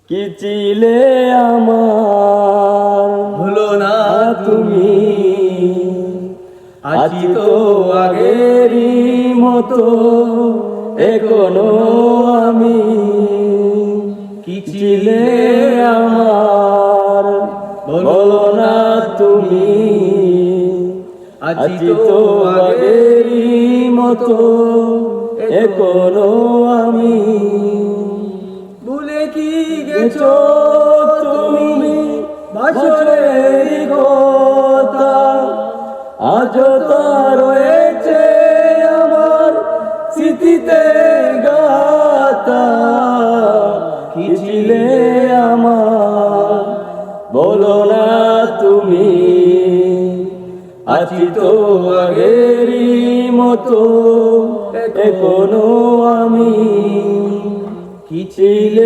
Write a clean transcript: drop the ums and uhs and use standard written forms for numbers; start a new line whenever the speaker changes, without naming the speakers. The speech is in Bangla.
কি ছিলে আমার,
হলো না
তুমি আছি তো আগেরই মতো এখনো আমি।
কি
ছিলে আমার, বলো না তুমি আছি তো আগেরই মতো এখনো আমি।
ভুলে কি গেছো
তুমি
বছরের
কথা, আজও তা রয়েছে আমার স্মৃতিতে গাথা। কি ছিলে আমার, বলো না তুমি আছি তো আগেরই মতো এখনো আমি।
কি
ছিলে